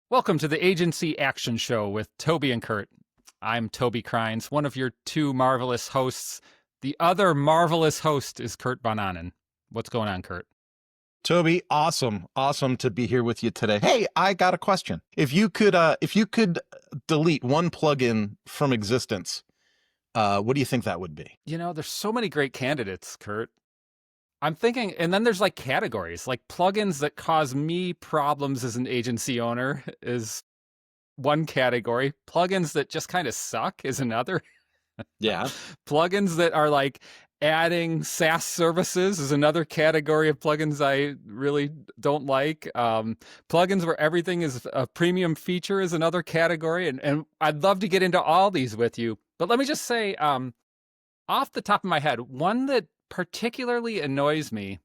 Welcome to the Agency Action Show with Toby and Kurt. I'm Toby Crines, one of your two marvelous hosts. The other marvelous host is Kurt Bonanen. What's going on, Kurt? Toby, awesome to be here with you today. Hey, I got a question. If you could delete one plugin from existence, what do you think that would be? You know, there's so many great candidates, Kurt. I'm thinking, and then there's like categories, like plugins that cause me problems as an agency owner is one category. Plugins that just kind of suck is another. Yeah. Plugins that are like adding SaaS services is another category of plugins I really don't like. Plugins where everything is a premium feature is another category. And I'd love to get into all these with you. But let me just say, off the top of my head, one that particularly annoys me,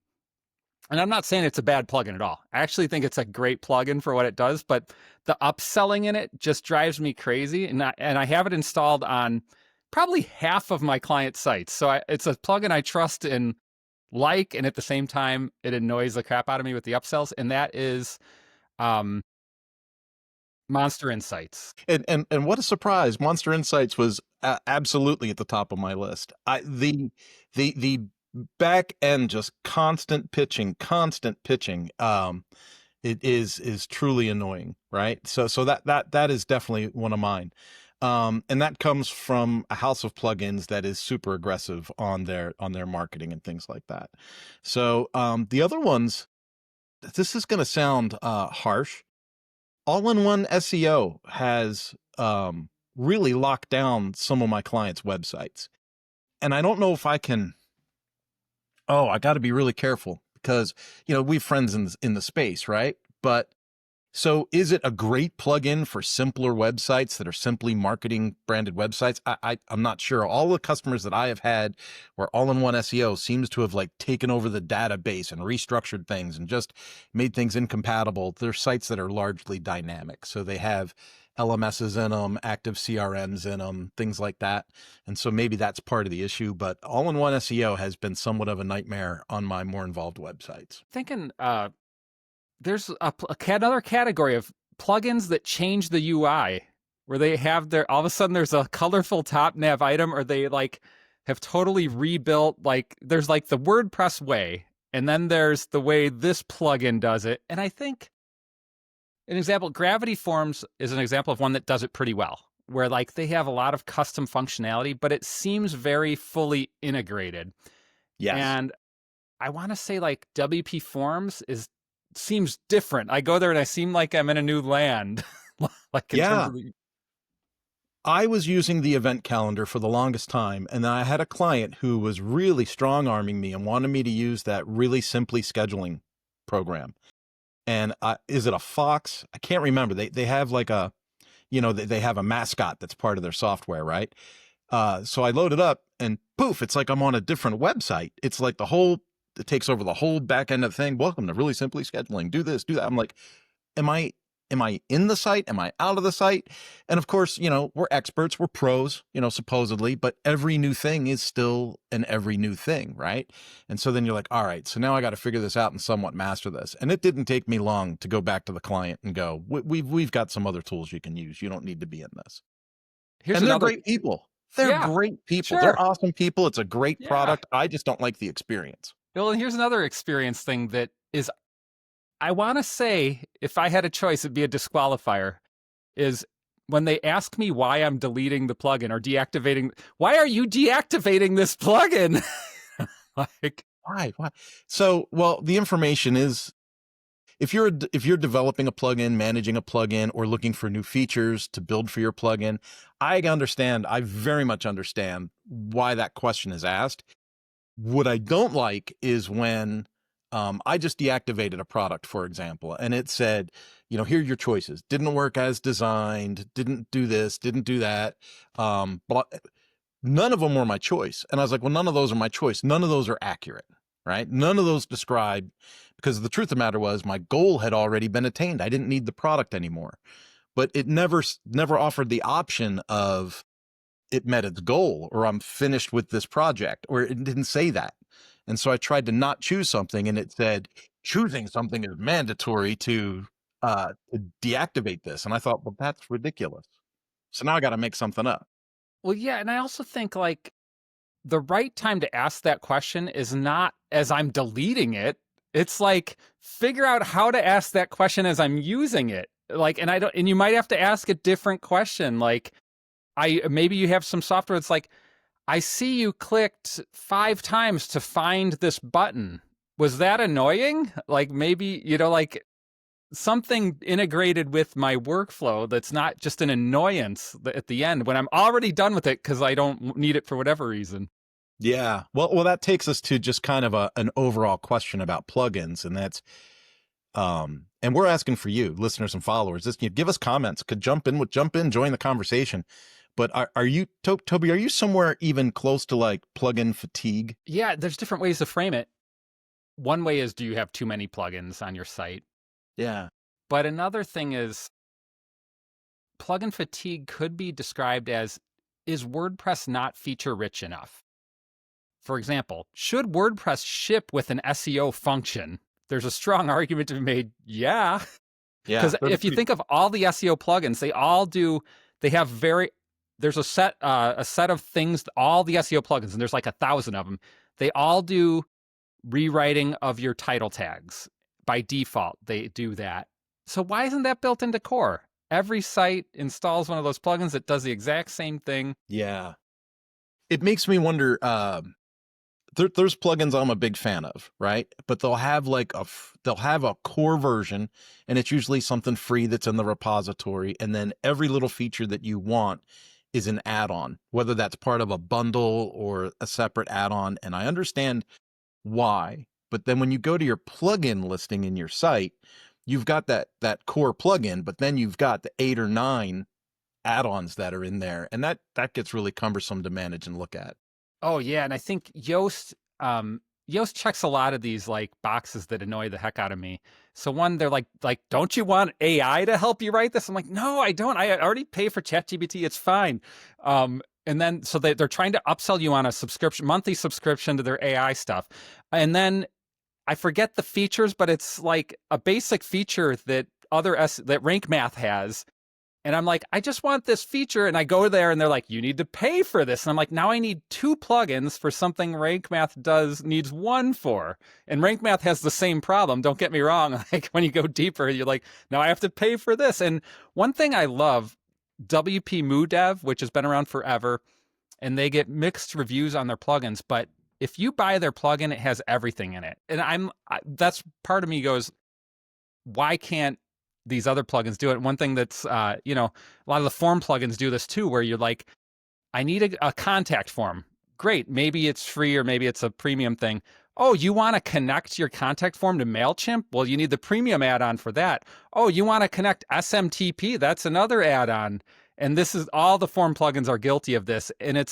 and I'm not saying it's a bad plugin at all. I actually think it's a great plugin for what it does, but the upselling in it just drives me crazy. And I have it installed on probably half of my client sites. So it's a plugin I trust and like, and at the same time, it annoys the crap out of me with the upsells. And that is Monster Insights. And what a surprise. Monster Insights was absolutely at the top of my list. The back end, just constant pitching. It is truly annoying, right? So that is definitely one of mine. And that comes from a house of plugins that is super aggressive on their marketing and things like that. So the other ones, this is going to sound harsh. All-in-one SEO has really locked down some of my clients' websites. And I don't know if I can, I got to be really careful because, we've friends in the space, right? But so is it a great plugin for simpler websites that are simply marketing branded websites? I'm not sure. All the customers that I have had where all-in-one SEO seems to have like taken over the database and restructured things and just made things incompatible. They're sites that are largely dynamic. So they have LMSs in them, active CRMs in them, things like that. And so maybe that's part of the issue, but all-in-one SEO has been somewhat of a nightmare on my more involved websites. Thinking, there's another category of plugins that change the UI, where they have all of a sudden there's a colorful top nav item, or they like have totally rebuilt, like there's like the WordPress way, and then there's the way this plugin does it. And I think an example, Gravity Forms is an example of one that does it pretty well, where like they have a lot of custom functionality, but it seems very fully integrated. Yes. And I want to say like WP Forms seems different. I go there and I seem like I'm in a new land. Like in terms of I was using the event calendar for the longest time, and then I had a client who was really strong-arming me and wanted me to use that really simply scheduling program. And is it a Fox? I can't remember. They have like they have a mascot that's part of their software, right? So I load it up and poof, it's like I'm on a different website. It's like it takes over the whole back end of the thing. Welcome to Really Simply Scheduling. Do this, do that. I'm like, am I in the site? Am I out of the site? And of course, we're experts, we're pros, supposedly, but every new thing is still every new thing, right? And so then you're like, all right, so now I got to figure this out and somewhat master this. And it didn't take me long to go back to the client and go, we've got some other tools you can use. You don't need to be in this. And they're great people. They're great people. Sure. They're awesome people. It's a great product. I just don't like the experience. Well, and here's another experience thing that is, I want to say, if I had a choice, it'd be a disqualifier, is when they ask me why I'm deleting the plugin or deactivating. Why are you deactivating this plugin? Like, why? So, well, the information is, if you're developing a plugin, managing a plugin, or looking for new features to build for your plugin, I very much understand why that question is asked. What I don't like is when I just deactivated a product, for example, and it said, here are your choices. Didn't work as designed, didn't do this, didn't do that. But none of them were my choice. And I was like, well, none of those are my choice. None of those are accurate, right? None of those describe, because the truth of the matter was my goal had already been attained. I didn't need the product anymore. But it never offered the option of it met its goal, or I'm finished with this project, or it didn't say that. And so I tried to not choose something, and it said choosing something is mandatory to to deactivate this. And I thought, well, that's ridiculous. So now I got to make something up. Well, yeah, and I also think like the right time to ask that question is not as I'm deleting it. It's like figure out how to ask that question as I'm using it. Like, and I don't, and you might have to ask a different question. Like, maybe you have some software that's like, I see you clicked 5 times to find this button. Was that annoying? Like maybe, like something integrated with my workflow that's not just an annoyance at the end when I'm already done with it because I don't need it for whatever reason. Yeah. Well, that takes us to just kind of an overall question about plugins, and that's, and we're asking for you, listeners and followers, just give us comments, could jump in, join the conversation. But are you, Toby, are you somewhere even close to like plugin fatigue? Yeah, there's different ways to frame it. One way is, do you have too many plugins on your site? Yeah. But another thing is, plugin fatigue could be described as, is WordPress not feature rich enough? For example, should WordPress ship with an SEO function? There's a strong argument to be made, yeah. Yeah. Because if you think of all the SEO plugins, there's a set of things, all the SEO plugins, and there's like 1,000 of them. They all do rewriting of your title tags. By default, they do that. So why isn't that built into core? Every site installs one of those plugins that does the exact same thing. Yeah. It makes me wonder, there's plugins I'm a big fan of, right? But they'll have they'll have a core version, and it's usually something free that's in the repository. And then every little feature that you want is an add-on, whether that's part of a bundle or a separate add-on. And I understand why, but then when you go to your plugin listing in your site, you've got that core plugin, but then you've got the 8 or 9 add-ons that are in there, and that gets really cumbersome to manage and look at. Oh yeah, and I think Yoast checks a lot of these like boxes that annoy the heck out of me. So one, they're like, don't you want AI to help you write this? I'm like, no, I don't. I already pay for ChatGPT. It's fine. And then so they're trying to upsell you on a monthly subscription to their AI stuff. And then I forget the features, but it's like a basic feature that that Rank Math has. And I'm like, I just want this feature. And I go there and they're like, you need to pay for this. And I'm like, now I need 2 plugins for something Rank Math needs 1 for. And Rank Math has the same problem. Don't get me wrong. Like when you go deeper, you're like, now I have to pay for this. And one thing I love, WP MooDev, which has been around forever, and they get mixed reviews on their plugins. But if you buy their plugin, it has everything in it. And that's part of me goes, why can't these other plugins do it? One thing that's, a lot of the form plugins do this too, where you're like, I need a contact form. Great. Maybe it's free or maybe it's a premium thing. Oh, you want to connect your contact form to MailChimp? Well, you need the premium add-on for that. Oh, you want to connect SMTP? That's another add-on. And this is all the form plugins are guilty of this. And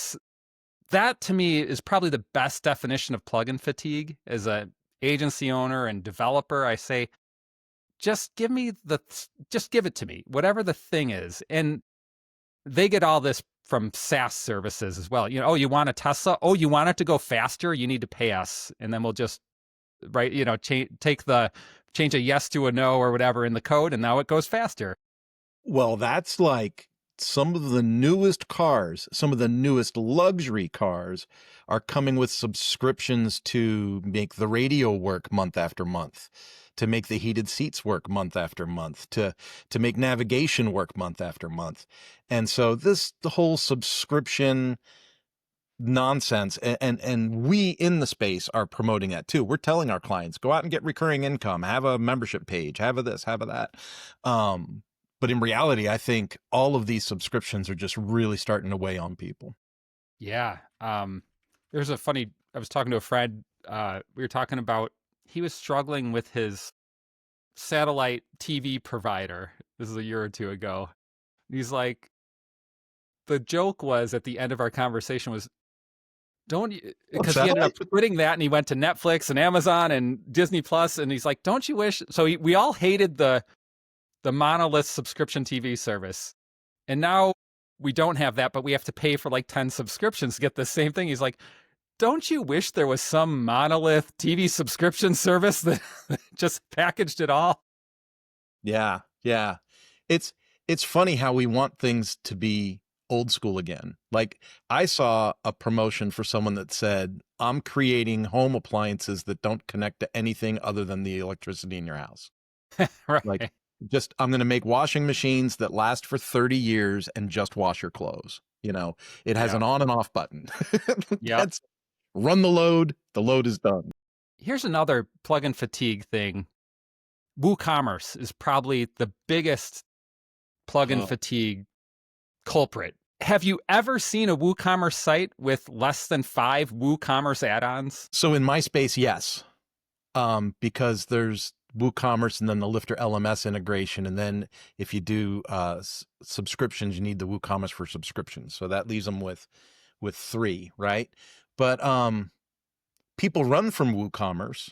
that to me is probably the best definition of plugin fatigue. As a agency owner and developer, I say, just give it to me, whatever the thing is. And they get all this from SaaS services as well. Oh, you want a Tesla? Oh, you want it to go faster? You need to pay us. And then we'll just, change a yes to a no or whatever in the code, and now it goes faster. Well, that's like some of the newest cars, some of the newest luxury cars are coming with subscriptions to make the radio work month after month, to make the heated seats work month after month, to make navigation work month after month. And so the whole subscription nonsense, and we in the space are promoting that too. We're telling our clients, go out and get recurring income, have a membership page, have a this, have a that. But in reality, I think all of these subscriptions are just really starting to weigh on people. Yeah. I was talking to a friend, we were talking about, he was struggling with his satellite TV provider. This is a year or 2 ago. He's like, the joke was at the end of our conversation was, because he ended up quitting that and he went to Netflix and Amazon and Disney Plus, and he's like, don't you wish? So we all hated the monolith subscription TV service, and now we don't have that, but we have to pay for like 10 subscriptions to get the same thing. He's like, don't you wish there was some monolith TV subscription service that just packaged it all? Yeah, yeah. It's it's funny how we want things to be old school again. Like I saw a promotion for someone that said, "I'm creating home appliances that don't connect to anything other than the electricity in your house." Like Right. just I'm going to make washing machines that last for 30 years and just wash your clothes. You know, it has Yeah. an on and off button. Yep. That's run the load is done. Here's another plugin fatigue thing. WooCommerce is probably the biggest plugin Oh. fatigue culprit. Have you ever seen a WooCommerce site with less than 5 WooCommerce add-ons? So in my space, yes. Because there's WooCommerce and then the Lifter LMS integration. And then if you do subscriptions, you need the WooCommerce for subscriptions. So that leaves them with 3, right? But people run from WooCommerce,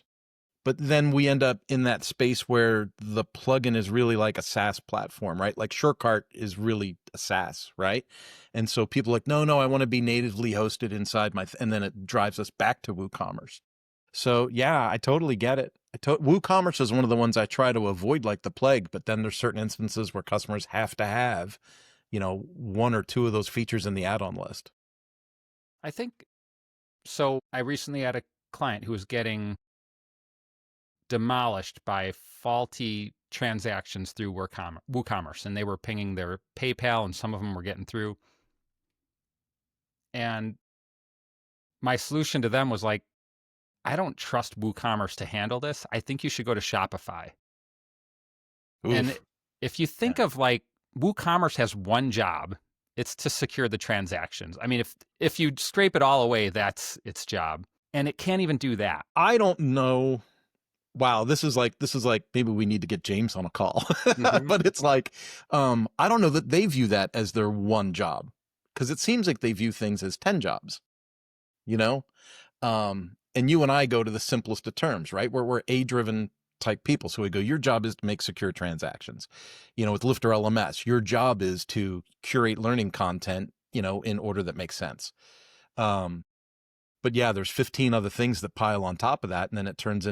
but then we end up in that space where the plugin is really like a SaaS platform, right? Like SureCart is really a SaaS, right? And so people are like, no, I want to be natively hosted inside and then it drives us back to WooCommerce. So yeah, I totally get it. WooCommerce is one of the ones I try to avoid like the plague, but then there's certain instances where customers have to have, 1 or 2 of those features in the add-on list. I think so. I recently had a client who was getting demolished by faulty transactions through WooCommerce, and they were pinging their PayPal, and some of them were getting through. And my solution to them was like, I don't trust WooCommerce to handle this. I think you should go to Shopify. And Oof. if you think Yeah. of like WooCommerce has one job, it's to secure the transactions. I mean, if you scrape it all away, that's its job. And it can't even do that. I don't know. Wow, this is like maybe we need to get James on a call. Mhm. But it's like I don't know that they view that as their one job, because it seems like they view things as 10 jobs, you know? And you and I go to the simplest of terms, right? We're A-driven type people. So we go, your job is to make secure transactions. With Lifter LMS, your job is to curate learning content, in order that makes sense. Um, but yeah, there's 15 other things that pile on top of that, and then it turns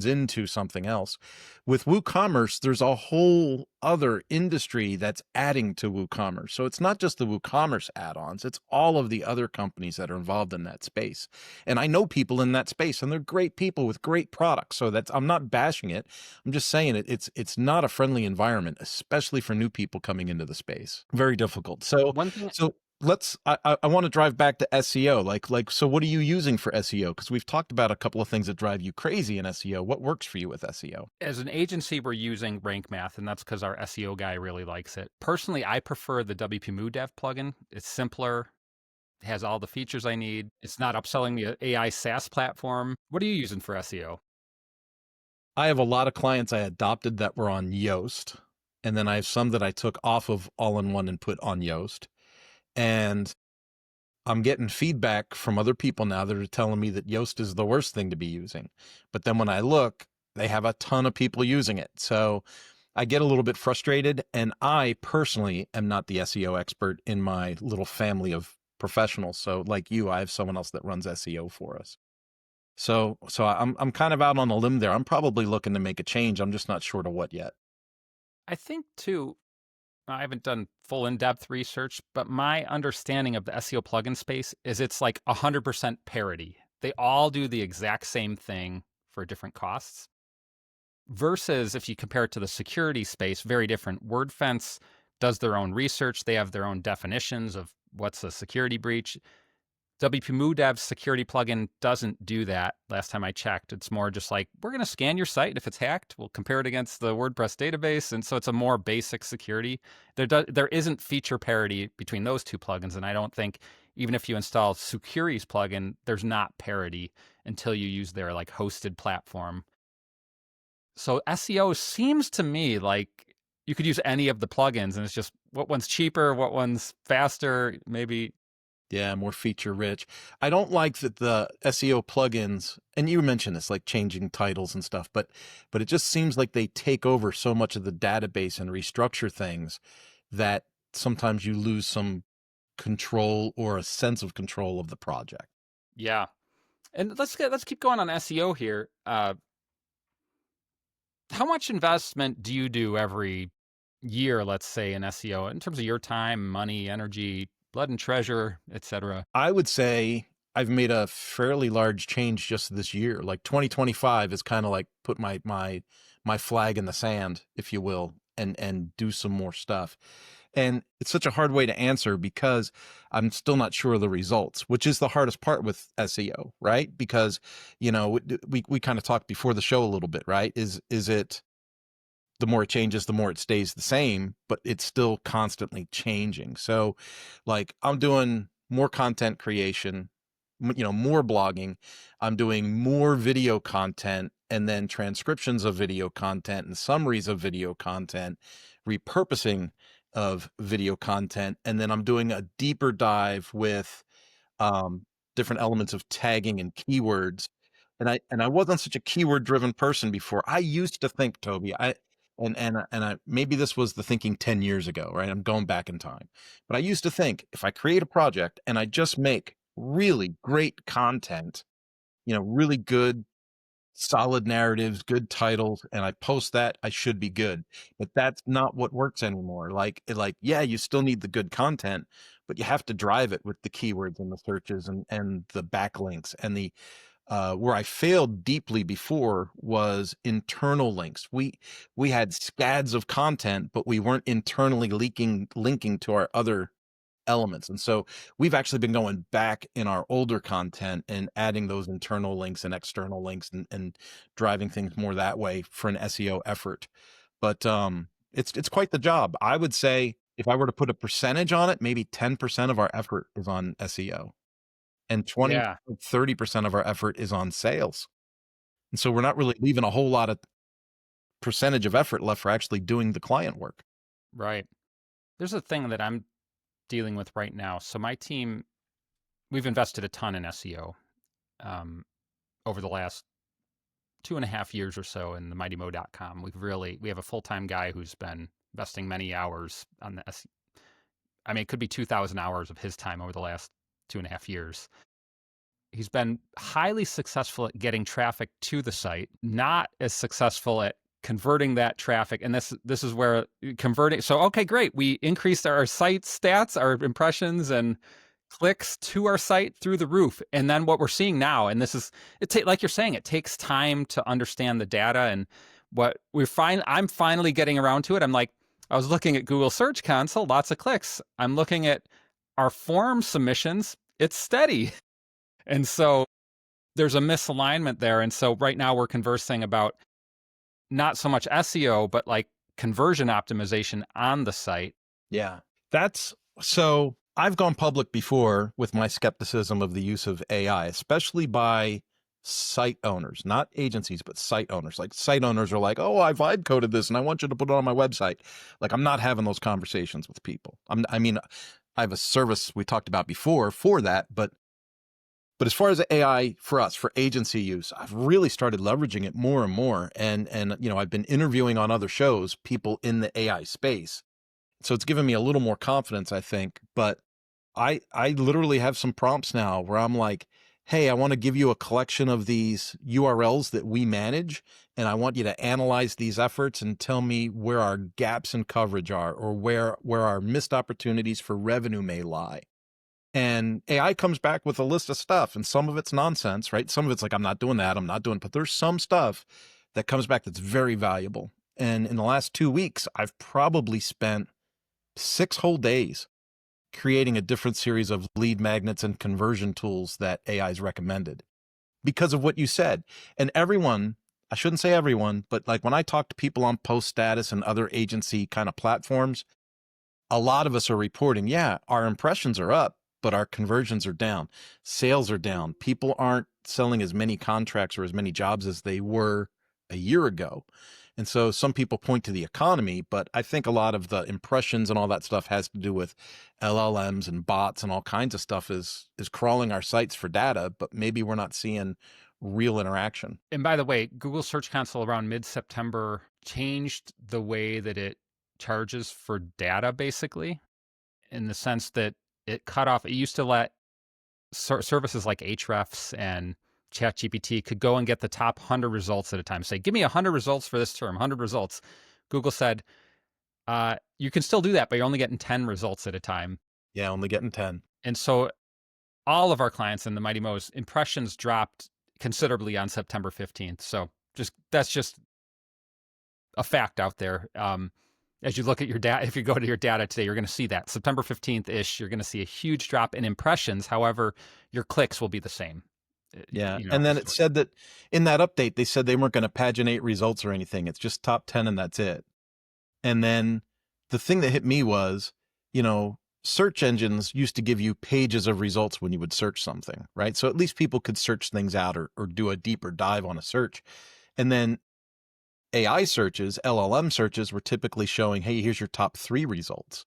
into something else. With WooCommerce, there's a whole other industry that's adding to WooCommerce. So it's not just the WooCommerce add-ons, it's all of the other companies that are involved in that space. And I know people in that space, and they're great people with great products. So I'm not bashing it. I'm just saying it's not a friendly environment, especially for new people coming into the space. Very difficult. So One thing so I want to drive back to SEO. So what are you using for SEO? Because we've talked about a couple of things that drive you crazy in SEO. What works for you with SEO? as an agency, we're using Rank Math, and that's because our SEO guy really likes it. Personally, I prefer the WP MooDev plugin. It's simpler, it has all the features I need. It's not upselling the AI SaaS platform. What are you using for SEO? I have a lot of clients I adopted that were on Yoast, and then I have some that I took off of all-in-one and put on Yoast. And I'm getting feedback from other people now that are telling me that Yoast is the worst thing to be using. But then when I look, they have a ton of people using it. So I get a little bit frustrated, and I personally am not the SEO expert in my little family of professionals. So like you, I have someone else that runs SEO for us. So I'm kind of out on a limb there. I'm probably looking to make a change. I'm just not sure to what yet. I think too, I haven't done full in-depth research, but my understanding of the SEO plugin space is it's like 100% parity. They all do the exact same thing for different costs. Versus if you compare it to the security space, very different. WordFence does their own research. They have their own definitions of what's a security breach. WP MooDev's security plugin doesn't do that. Last time I checked, it's more just like, we're going to scan your site. If it's hacked, we'll compare it against the WordPress database. And so it's a more basic security. There isn't feature parity between those two plugins. And I don't think, even if you install Security's plugin, there's not parity until you use their like hosted platform. So SEO seems to me like you could use any of the plugins, and it's just what one's cheaper, what one's faster, maybe. Yeah, more feature rich. I don't like that the SEO plugins, and you mentioned this, like changing titles and stuff, but it just seems like they take over so much of the database and restructure things that sometimes you lose some control or a sense of control of the project. Yeah. And let's keep going on SEO here. How much investment do you do every year, let's say, in SEO in terms of your time, money, energy, blood and treasure, etc.? I would say I've made a fairly large change just this year. Like 2025 is kind of like put my flag in the sand, if you will, and do some more stuff. And it's such a hard way to answer because I'm still not sure of the results, which is the hardest part with SEO, right? Because, we kind of talked before the show a little bit, right? Is it the more it changes, the more it stays the same, but it's still constantly changing. So like I'm doing more content creation, more blogging. I'm doing more video content and then transcriptions of video content and summaries of video content, repurposing of video content. And then I'm doing a deeper dive with um, different elements of tagging and keywords. And I wasn't such a keyword driven person before. I used to think, Toby, I maybe this was the thinking 10 years ago, right? I'm going back in time. But I used to think if I create a project and I just make really great content, really good solid narratives, good titles, and I post that, I should be good. But that's not what works anymore. Yeah, you still need the good content, but you have to drive it with the keywords and the searches and the backlinks and the where I failed deeply before was internal links. We had scads of content, but we weren't internally linking to our other elements. And so we've actually been going back in our older content and adding those internal links and external links and driving things more that way for an SEO effort. But it's quite the job. I would say if I were to put a percentage on it, maybe 10% of our effort is on SEO and 20, Yeah, 30% of our effort is on sales. And so we're not really leaving a whole lot of percentage of effort left for actually doing the client work. right. There's a thing that I'm dealing with right now. So my team, we've invested a ton in SEO um, over the last 2.5 years or so in the mightymo.com. We have a full-time guy who's been investing many hours on the I mean, it could be 2,000 hours of his time over the last 2.5 years. He's been highly successful at getting traffic to the site, not as successful at converting that traffic. And this is where converting. So, okay, great. We increased our site stats, our impressions and clicks to our site through the roof. And then what we're seeing now, and this is like you're saying, it takes time to understand the data. And what I'm finally getting around to it. I'm like, I was looking at Google Search Console, lots of clicks. I'm looking at our form submissions, it's steady. And so there's a misalignment there. And so right now we're conversing about not so much SEO, but like conversion optimization on the site. Yeah. That's so I've gone public before with my skepticism of the use of AI, especially by site owners, not agencies, but site owners. Like site owners are like, oh, I vibe coded this and I want you to put it on my website. Like I'm not having those conversations with people. I mean, I have a service we talked about before for that, but as far as AI for us, for agency use, I've really started leveraging it more and more. And I've been interviewing on other shows, people in the AI space. So it's given me a little more confidence, I think. But I literally have some prompts now where I'm like, hey, I want to give you a collection of these URLs that we manage, and I want you to analyze these efforts and tell me where our gaps in coverage are or where our missed opportunities for revenue may lie. And AI comes back with a list of stuff, and some of it's nonsense, right? Some of it's like, I'm not doing that, I'm not doing, but there's some stuff that comes back that's very valuable. And in the last 2 weeks, I've probably spent 6 whole days creating a different series of lead magnets and conversion tools that AI's recommended because of what you said. And everyone, I shouldn't say everyone, but like when I talk to people on Post Status and other agency kind of platforms, a lot of us are reporting, yeah, our impressions are up, but our conversions are down. Sales are down. People aren't selling as many contracts or as many jobs as they were a year ago. And so some people point to the economy, but I think a lot of the impressions and all that stuff has to do with LLMs and bots and all kinds of stuff is crawling our sites for data, but maybe we're not seeing real interaction. And by the way, Google Search Console around mid-September changed the way that it charges for data, basically, in the sense that it cut off. It used to let services like Ahrefs and ChatGPT could go and get the top 100 results at a time. Say, give me 100 results for this term, 100 results. Google said, you can still do that, but you're only getting 10 results at a time. Yeah, only getting 10. And so all of our clients in the Mighty Mo's impressions dropped considerably on September 15th. So that's just a fact out there. As you look at your data, if you go to your data today, you're going to see that September 15th-ish, you're going to see a huge drop in impressions. However, your clicks will be the same. Yeah. And then it said that in that update, they said they weren't going to paginate results or anything. It's just top 10 and that's it. And then the thing that hit me was, search engines used to give you pages of results when you would search something, right? So at least people could search things out or do a deeper dive on a search. And then AI searches, LLM searches were typically showing, hey, here's your top 3 results.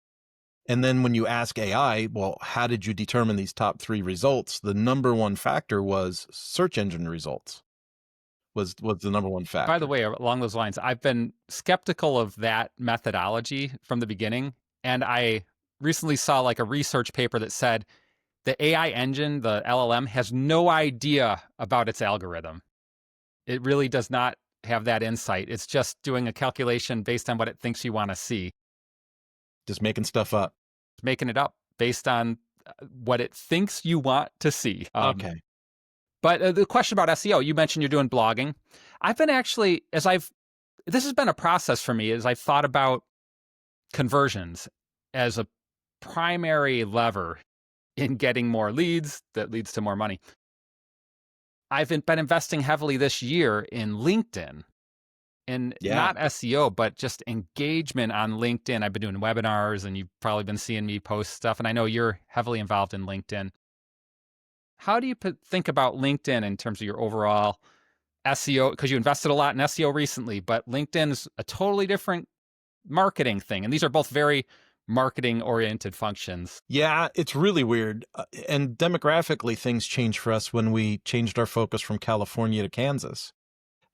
And then when you ask AI, well, how did you determine these top 3 results? The number one factor was search engine results was the number one factor. By the way, along those lines, I've been skeptical of that methodology from the beginning. And I recently saw like a research paper that said the AI engine, the LLM, has no idea about its algorithm. It really does not have that insight. It's just doing a calculation based on what it thinks you want to see. Just making stuff up. Making it up based on what it thinks you want to see. Okay. But the question about SEO, you mentioned you're doing blogging. I've been actually, this has been a process for me as I've thought about conversions as a primary lever in getting more leads that leads to more money. I've been investing heavily this year in LinkedIn. And not SEO, but just engagement on LinkedIn. I've been doing webinars and you've probably been seeing me post stuff. And I know you're heavily involved in LinkedIn. How do you think about LinkedIn in terms of your overall SEO? Because you invested a lot in SEO recently, but LinkedIn is a totally different marketing thing. And these are both very marketing oriented functions. Yeah, it's really weird. And demographically, things changed for us when we changed our focus from California to Kansas.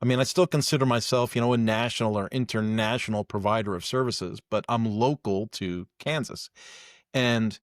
I mean, I still consider myself, a national or international provider of services, but I'm local to Kansas. And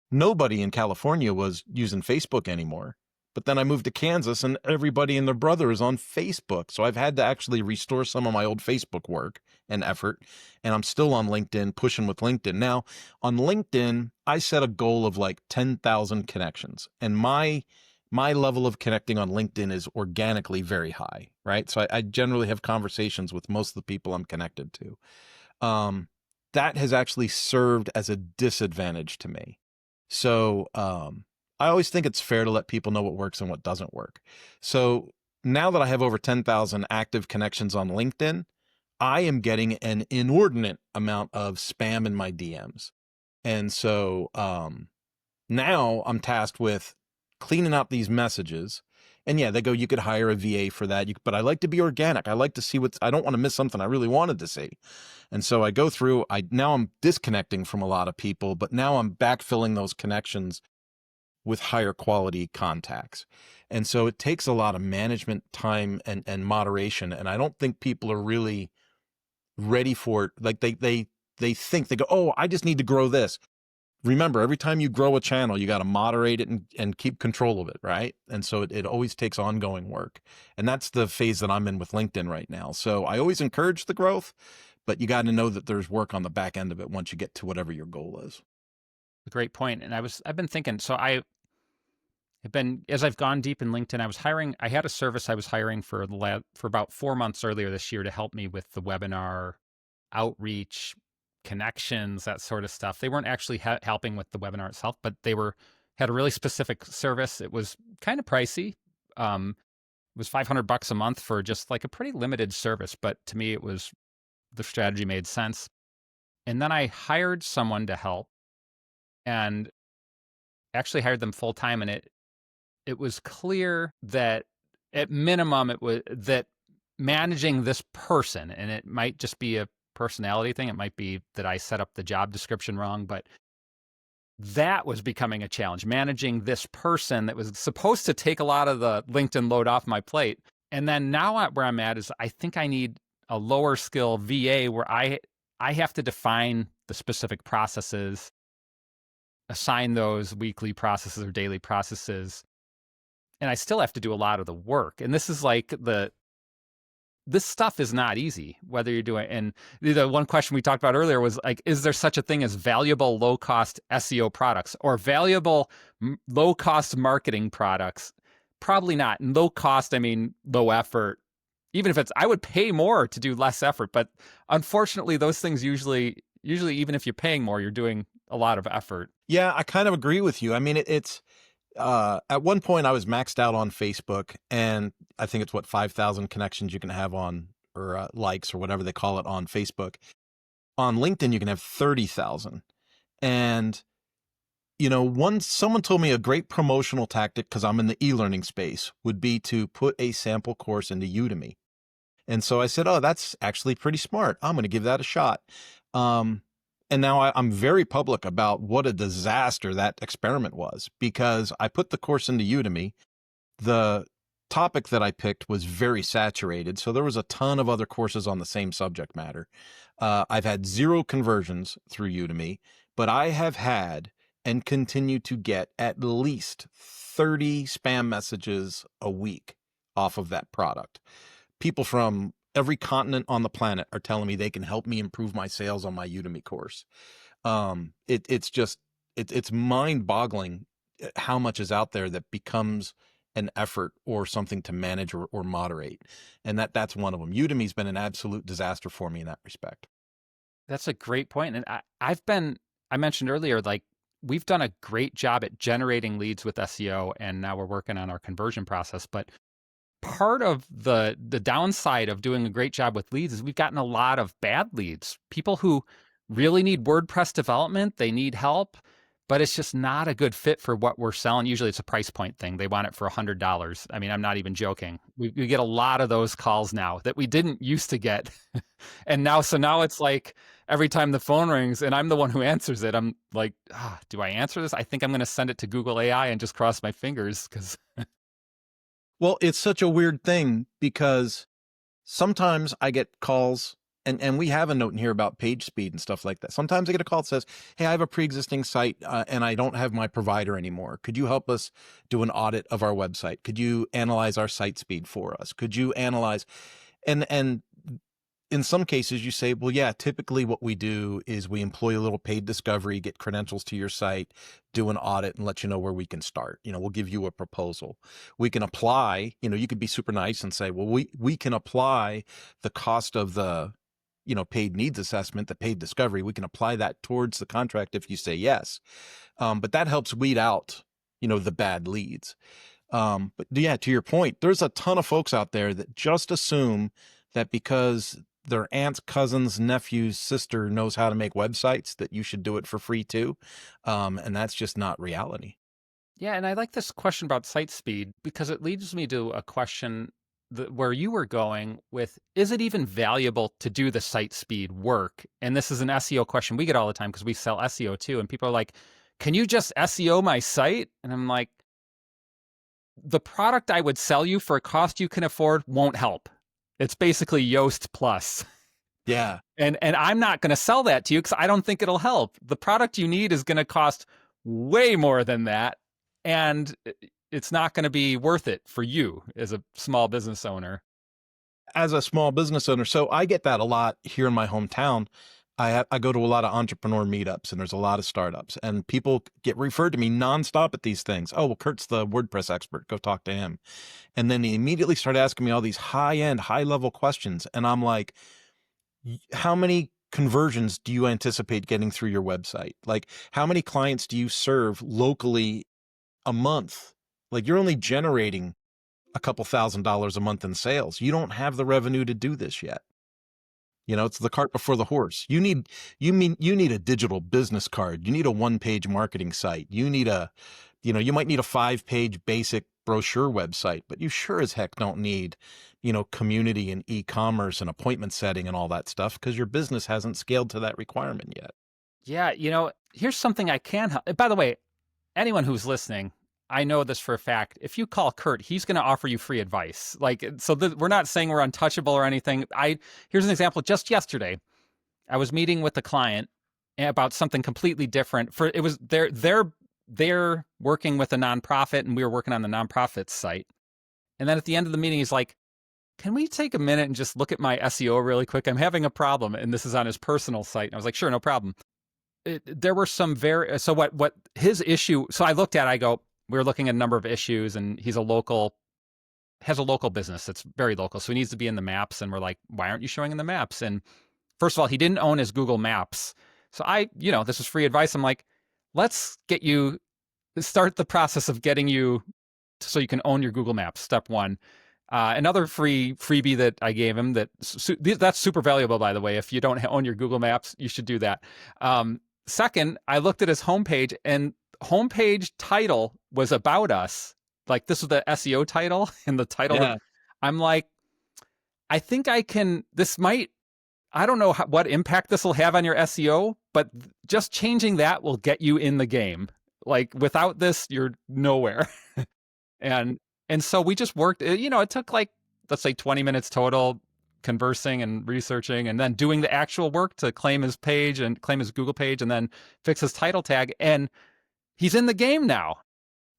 nobody in California was using Facebook anymore. But then I moved to Kansas and everybody and their brother is on Facebook. So I've had to actually restore some of my old Facebook work and effort. And I'm still on LinkedIn, pushing with LinkedIn. Now, on LinkedIn, I set a goal of like 10,000 connections. And my level of connecting on LinkedIn is organically very high, right? So I generally have conversations with most of the people I'm connected to. That has actually served as a disadvantage to me. So I always think it's fair to let people know what works and what doesn't work. So now that I have over 10,000 active connections on LinkedIn, I am getting an inordinate amount of spam in my DMs. And so now I'm tasked with cleaning out these messages. And yeah, they go, you could hire a VA for that. But I like to be organic. I like to see I don't want to miss something I really wanted to see. And so I go through, now I'm disconnecting from a lot of people, but now I'm backfilling those connections with higher quality contacts. And so it takes a lot of management time and moderation. And I don't think people are really ready for it. Like they think, they go, oh, I just need to grow this. Remember, every time you grow a channel, you got to moderate it and keep control of it, right? And so it always takes ongoing work. And that's the phase that I'm in with LinkedIn right now. So I always encourage the growth, but you got to know that there's work on the back end of it once you get to whatever your goal is. A great point. And I've been thinking, so as I've gone deep in LinkedIn, I had a service I was hiring for about 4 months earlier this year to help me with the webinar outreach, connections, that sort of stuff. They weren't actually helping with the webinar itself, but they had a really specific service. It was kind of pricey. It was $500 a month for just like a pretty limited service, but to me, the strategy made sense. And then I hired someone to help, and actually hired them full time, and it was clear that at minimum that managing this person, and it might just be a personality thing. It might be that I set up the job description wrong, but that was becoming a challenge, managing this person that was supposed to take a lot of the LinkedIn load off my plate. And then now where I'm at is I think I need a lower skill VA where I have to define the specific processes, assign those weekly processes or daily processes, and I still have to do a lot of the work. And this is like this stuff is not easy, whether you're doing, and the one question we talked about earlier was like, is there such a thing as valuable low cost SEO products or valuable low cost marketing products? Probably not. And low cost, I mean, low effort. Even if it's, I would pay more to do less effort, but unfortunately those things usually, even if you're paying more, you're doing a lot of effort. Yeah, I kind of agree with you. I mean, it's at one point I was maxed out on Facebook, and I think it's what 5,000 connections you can have on, or likes or whatever they call it on Facebook. On LinkedIn, you can have 30,000. And once someone told me a great promotional tactic, because I'm in the e-learning space, would be to put a sample course into Udemy. And so I said, oh, that's actually pretty smart. I'm going to give that a shot. And now I'm very public about what a disaster that experiment was, because I put the course into Udemy. The topic that I picked was very saturated, so there was a ton of other courses on the same subject matter. I've had 0 conversions through Udemy, but I have had and continue to get at least 30 spam messages a week off of that product. People from every continent on the planet are telling me they can help me improve my sales on my Udemy course. It's mind-boggling how much is out there that becomes an effort or something to manage or moderate. And that's one of them. Udemy's been an absolute disaster for me in that respect. That's a great point. And I mentioned earlier, like we've done a great job at generating leads with SEO, and now we're working on our conversion process. But part of the downside of doing a great job with leads is we've gotten a lot of bad leads. People who really need WordPress development, they need help, but it's just not a good fit for what we're selling. Usually it's a price point thing. They want it for $100. I mean, I'm not even joking. We get a lot of those calls now that we didn't used to get. And now it's like every time the phone rings and I'm the one who answers it, I'm like, do I answer this? I think I'm going to send it to Google AI and just cross my fingers because Well, it's such a weird thing, because sometimes I get calls, and we have a note in here about page speed and stuff like that. Sometimes I get a call that says, hey, I have a pre-existing site and I don't have my provider anymore. Could you help us do an audit of our website? Could you analyze our site speed for us? Could you analyze? And in some cases you say, well, yeah, typically what we do is we employ a little paid discovery, get credentials to your site, do an audit, and let you know where we can start. We'll give you a proposal. We can apply, you could be super nice and say, well, we can apply the cost of the, paid needs assessment, the paid discovery. We can apply that towards the contract if you say yes. But that helps weed out, the bad leads. But yeah, to your point, there's a ton of folks out there that just assume that because their aunt's cousin's nephew's sister knows how to make websites, that you should do it for free too. And that's just not reality. Yeah, and I like this question about site speed because it leads me to a question where you were going with, is it even valuable to do the site speed work? And this is an SEO question we get all the time because we sell SEO too. And people are like, can you just SEO my site? And I'm like, the product I would sell you for a cost you can afford won't help. It's basically Yoast Plus. Yeah. And I'm not going to sell that to you because I don't think it'll help. The product you need is going to cost way more than that. And it's not going to be worth it for you as a small business owner. As a small business owner, so I get that a lot here in my hometown. I go to a lot of entrepreneur meetups, and there's a lot of startups, and people get referred to me nonstop at these things. Oh, well, Kurt's the WordPress expert. Go talk to him. And then they immediately start asking me all these high-end, high-level questions. And I'm like, how many conversions do you anticipate getting through your website? Like, how many clients do you serve locally a month? Like, you're only generating a couple $1,000s a month in sales. You don't have the revenue to do this yet. It's the cart before the horse. You need a digital business card. You need a 1-page marketing site. You need you might need a 5-page basic brochure website, but you sure as heck don't need, community and e-commerce and appointment setting and all that stuff, because your business hasn't scaled to that requirement yet. Yeah, here's something I can help. By the way, anyone who's listening, I know this for a fact. If you call Kurt, he's going to offer you free advice. We're not saying we're untouchable or anything. Here's an example. Just yesterday, I was meeting with a client about something completely different. It was their they're working with a nonprofit and we were working on the nonprofit site. And then at the end of the meeting, he's like, can we take a minute and just look at my SEO really quick? I'm having a problem. And this is on his personal site. And I was like, sure, no problem. There were some so what his issue, so I looked at, I go, we were looking at a number of issues, and he's has a local business that's very local. So he needs to be in the maps. And we're like, why aren't you showing in the maps? And first of all, he didn't own his Google Maps. So this is free advice. I'm like, let's start the process of getting you so you can own your Google Maps. Step one. Another freebie that I gave him that's super valuable, by the way. If you don't own your Google Maps, you should do that. Second, I looked at his homepage, and homepage title was about us. Like, this was the SEO title, and the title. Yeah. I'm like, I think I don't know what impact this will have on your SEO, but just changing that will get you in the game. Like, without this, you're nowhere. And so we just worked, it took like, let's say 20 minutes total, conversing and researching, and then doing the actual work to claim his page and claim his Google page, and then fix his title tag. And he's in the game now.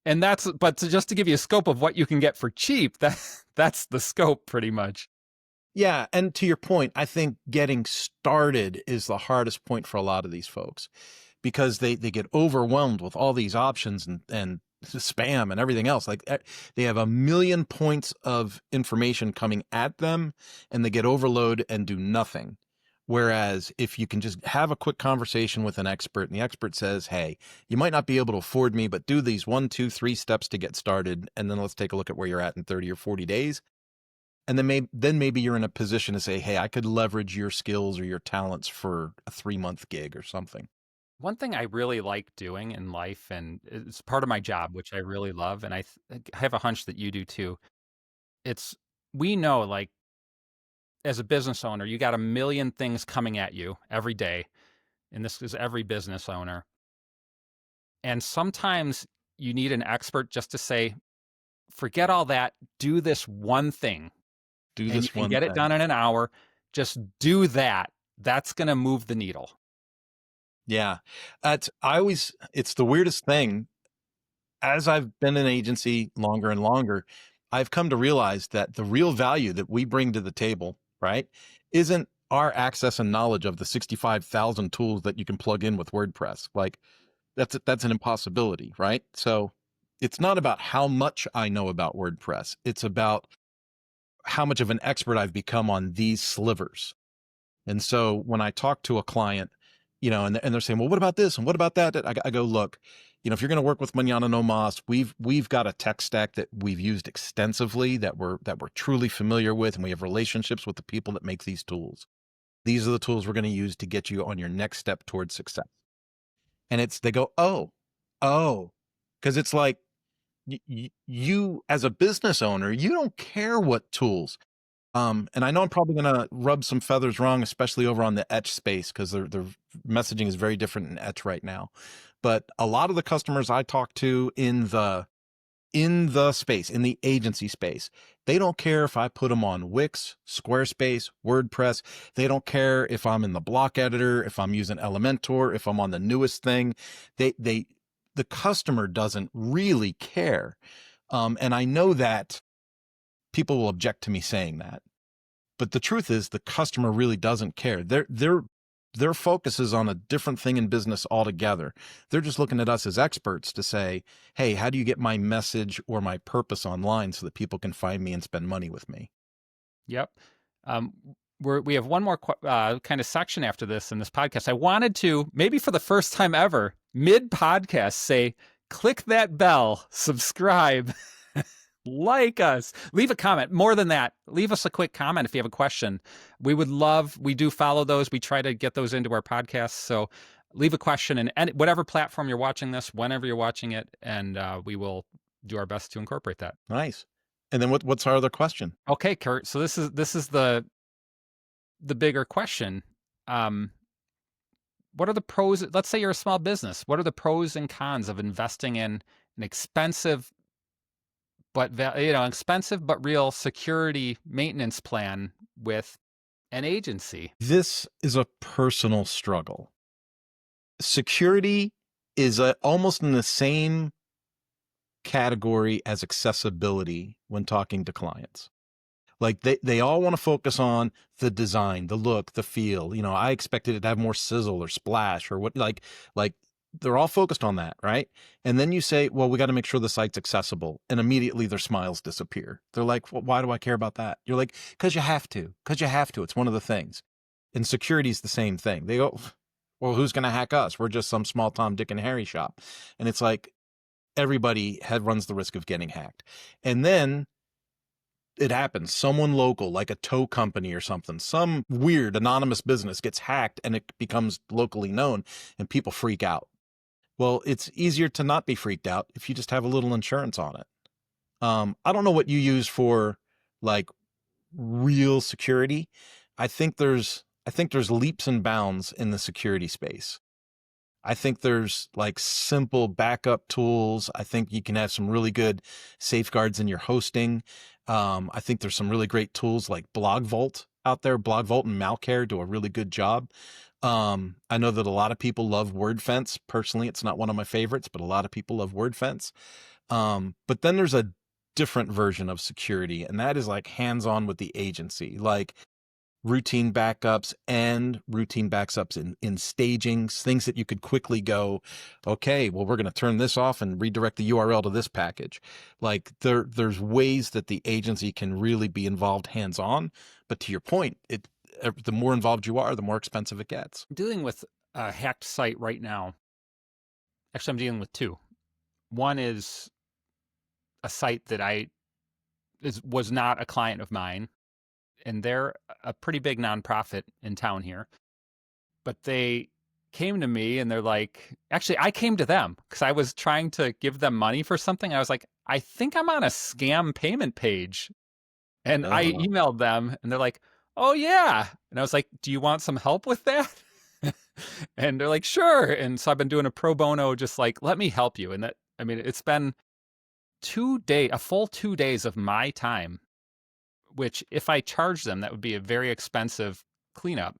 And just to give you a scope of what you can get for cheap, that's the scope pretty much. Yeah. And to your point, I think getting started is the hardest point for a lot of these folks, because they get overwhelmed with all these options and spam and everything else. Like, they have a million points of information coming at them, and they get overloaded and do nothing. Whereas if you can just have a quick conversation with an expert, and the expert says, hey, you might not be able to afford me, but do these 1, 2, 3 steps to get started, and then let's take a look at where you're at in 30 or 40 days. And then maybe you're in a position to say, hey, I could leverage your skills or your talents for a 3-month gig or something. One thing I really like doing in life, and it's part of my job, which I really love, and I have a hunch that you do too. We know, like, as a business owner, you got a million things coming at you every day. And this is every business owner. And sometimes you need an expert just to say, forget all that, do this one thing. And you can get it done in an hour. Just do that. That's going to move the needle. Yeah. It's the weirdest thing. As I've been in agency longer and longer, I've come to realize that the real value that we bring to the table, right, isn't our access and knowledge of the 65,000 tools that you can plug in with WordPress. Like, that's an impossibility, right? So it's not about how much I know about WordPress. It's about how much of an expert I've become on these slivers. And so when I talk to a client, and they're saying, well, what about this? And what about that? I go, look, if you're going to work with Manana No Mas, we've got a tech stack that we've used extensively, that we're truly familiar with, and we have relationships with the people that make these tools. These are the tools we're going to use to get you on your next step towards success. And they go, oh, because it's like, you as a business owner, you don't care what tools. And I know I'm probably going to rub some feathers wrong, especially over on the etch space, because their messaging is very different in etch right now. But a lot of the customers I talk to in the space, in the agency space, they don't care if I put them on Wix, Squarespace, WordPress. They don't care if I'm in the block editor, if I'm using Elementor, if I'm on the newest thing. The customer doesn't really care. And I know that people will object to me saying that, but the truth is the customer really doesn't care. Their focus is on a different thing in business altogether. They're just looking at us as experts to say, hey, how do you get my message or my purpose online so that people can find me and spend money with me? Yep. We have one more kind of section after this in this podcast. I wanted to, maybe for the first time ever, mid-podcast, say, click that bell, subscribe, like us, leave a comment. More than that, leave us a quick comment if you have a question. We do follow those. We try to get those into our podcasts. So leave a question in whatever platform you're watching this, whenever you're watching it, and we will do our best to incorporate that. Nice. And then what's our other question? Okay, Kurt. So this is the bigger question. What are the pros? Let's say you're a small business. What are the pros and cons of investing in an expensive but real security maintenance plan with an agency? This is a personal struggle. Security is almost in the same category as accessibility when talking to clients. Like they all want to focus on the design, the look, the feel. You know, I expected it to have more sizzle or splash or what, like they're all focused on that, right? And then you say, well, we got to make sure the site's accessible. And immediately their smiles disappear. They're like, well, why do I care about that? You're like, because you have to. Because you have to. It's one of the things. And security is the same thing. They go, well, who's going to hack us? We're just some small Tom, Dick, and Harry shop. And it's like everybody runs the risk of getting hacked. And then it happens. Someone local, like a tow company or something, some weird anonymous business gets hacked and it becomes locally known and people freak out. Well, it's easier to not be freaked out if you just have a little insurance on it. I don't know what you use for like real security. I think there's leaps and bounds in the security space. I think there's like simple backup tools. I think you can have some really good safeguards in your hosting. I think there's some really great tools like Blog Vault out there. Blog Vault and Malcare do a really good job. I know that a lot of people love WordFence. Personally, it's not one of my favorites, but a lot of people love WordFence. But then there's a different version of security, and that is like hands-on with the agency. Like routine backups and routine backups in stagings, things that you could quickly go, okay, well, we're going to turn this off and redirect the URL to this package. Like there's ways that the agency can really be involved hands-on. But to your point, the more involved you are, the more expensive it gets. I'm dealing with a hacked site right now. Actually, I'm dealing with two. One is a site that was not a client of mine, and they're a pretty big nonprofit in town here. But they came to me and they're like, actually, I came to them because I was trying to give them money for something. I was like, I think I'm on a scam payment page. And I emailed them and they're like, oh, yeah. And I was like, do you want some help with that? And they're like, sure. And so I've been doing a pro bono, just like, let me help you. And that, I mean, it's been a full 2 days of my time, which if I charge them, that would be a very expensive cleanup.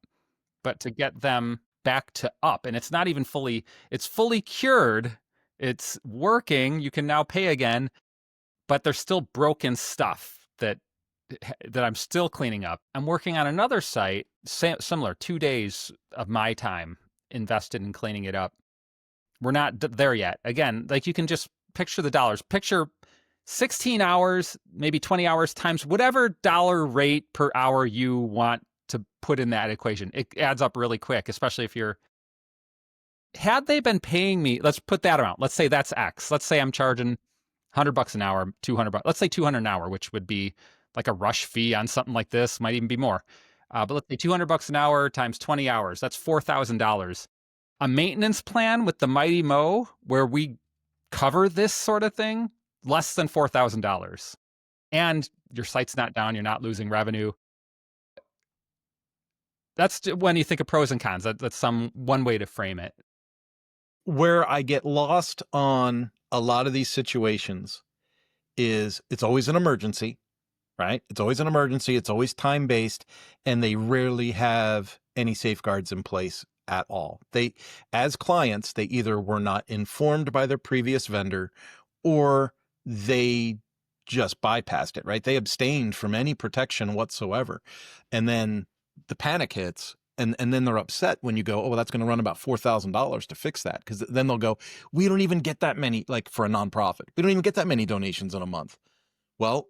But to get them back to up, and it's not even it's fully cured, it's working, you can now pay again, but there's still broken stuff that I'm still cleaning up. I'm working on another site, similar, 2 days of my time invested in cleaning it up. We're not there yet. Again, like you can just picture the dollars. Picture 16 hours, maybe 20 hours times whatever dollar rate per hour you want to put in that equation. It adds up really quick, especially if had they been paying me, let's put that amount. Let's say that's X. Let's say I'm charging $100 an hour, $200. Let's say 200 an hour, which would be like a rush fee on something like this, might even be more. But let's say $200 an hour times 20 hours, that's $4,000. A maintenance plan with the Mighty Mo, where we cover this sort of thing, less than $4,000. And your site's not down, you're not losing revenue. That's when you think of pros and cons. That's one way to frame it. Where I get lost on a lot of these situations is it's always an emergency, right? It's always an emergency. It's always time-based, and they rarely have any safeguards in place at all. As clients, they either were not informed by their previous vendor or they just bypassed it, right? They abstained from any protection whatsoever. And then the panic hits, and then they're upset when you go, oh, well, that's going to run about $4,000 to fix that. Because then they'll go, we don't even get that many, like for a nonprofit, we don't even get that many donations in a month. Well,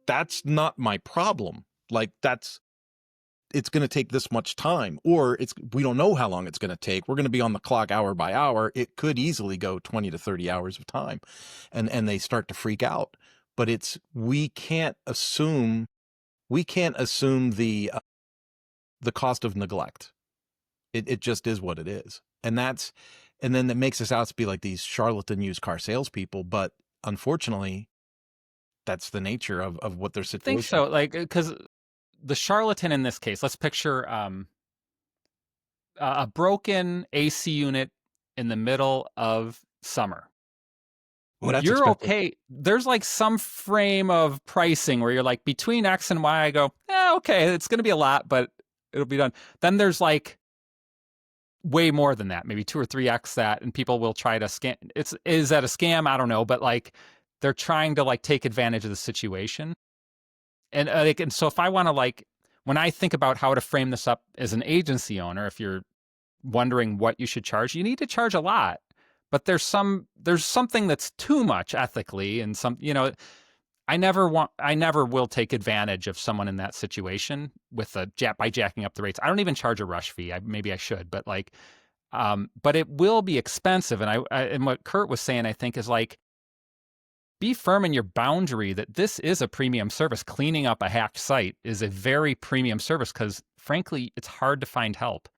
that's not my problem. Like it's going to take this much time, or we don't know how long it's going to take. We're going to be on the clock hour by hour. It could easily go 20 to 30 hours of time, and they start to freak out. But we can't assume the cost of neglect. It just is what it is, and then that makes us out to be like these charlatan used car salespeople. But unfortunately, that's the nature of what their situation. I think so, like, because the charlatan in this case, let's picture a broken AC unit in the middle of summer. Well, you're expensive. Okay. There's like some frame of pricing where you're like, between X and Y, I go, okay, it's going to be a lot, but it'll be done. Then there's like way more than that, maybe 2 or 3x that, and people will try to scam. Is that a scam? I don't know, but like they're trying to like take advantage of the situation. And so if I want to like when I think about how to frame this up as an agency owner, if you're wondering what you should charge, you need to charge a lot. But there's something that's too much ethically, and some, I never will take advantage of someone in that situation with by jacking up the rates. I don't even charge a rush fee. Maybe I should, but like, but it will be expensive. And what Kurt was saying, I think, is like, be firm in your boundary that this is a premium service. Cleaning up a hacked site is a very premium service because, frankly, it's hard to find help,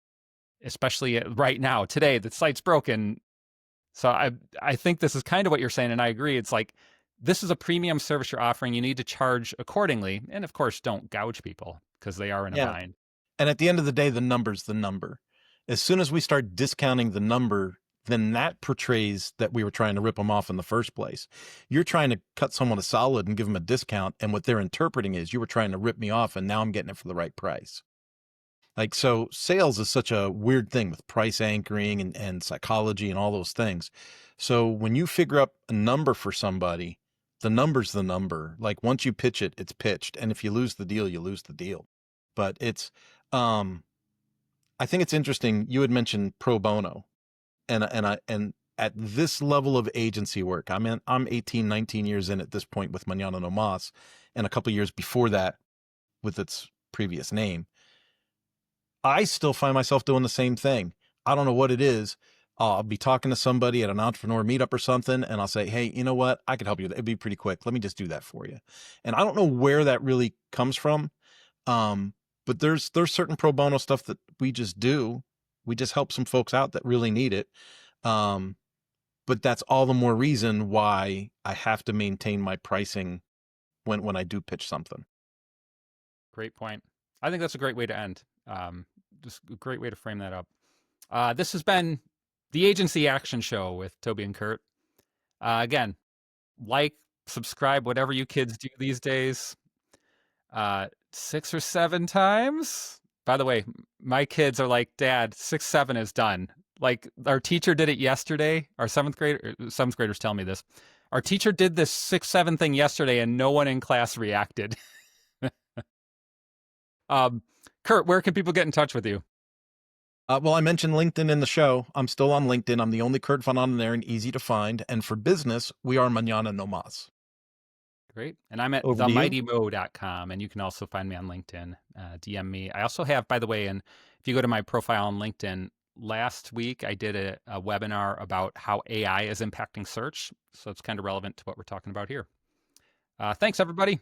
especially right now. Today, the site's broken. So I think this is kind of what you're saying, and I agree. It's like, this is a premium service you're offering. You need to charge accordingly. And of course, don't gouge people because they are in a Yeah. bind. And at the end of the day, the number's the number. As soon as we start discounting the number, then that portrays that we were trying to rip them off in the first place. You're trying to cut someone a solid and give them a discount, and what they're interpreting is you were trying to rip me off, and now I'm getting it for the right price. Like, so sales is such a weird thing with price anchoring and psychology and all those things. So when you figure up a number for somebody, the number's the number. Like, once you pitch it, it's pitched. And if you lose the deal, you lose the deal. But I think it's interesting. You had mentioned pro bono, and at this level of agency work, I'm 18, 19 years in at this point with Mañana No Mas, and a couple years before that with its previous name. I still find myself doing the same thing. I don't know what it is. I'll be talking to somebody at an entrepreneur meetup or something, and I'll say, hey, you know what? I could help you. It'd be pretty quick. Let me just do that for you. And I don't know where that really comes from. But there's certain pro bono stuff that we just do. We just help some folks out that really need it. But that's all the more reason why I have to maintain my pricing when I do pitch something. Great point. I think that's a great way to end. Just a great way to frame that up. This has been the Agency Action Show with Toby and Kurt. Again, like, subscribe, whatever you kids do these days. 6 or 7 times. By the way, my kids are like, Dad, 6, 7 is done. Like, our teacher did it yesterday. Our seventh graders tell me this. Our teacher did this 6, 7 thing yesterday, and no one in class reacted. Kurt, where can people get in touch with you? Well, I mentioned LinkedIn in the show. I'm still on LinkedIn. I'm the only Kurt Von on there and easy to find. And for business, we are Mañana No Mas. Great. And I'm at Over to you. themightymo.com, and you can also find me on LinkedIn. DM me. I also have, by the way, and if you go to my profile on LinkedIn, last week I did a webinar about how AI is impacting search. So it's kind of relevant to what we're talking about here. Thanks, everybody.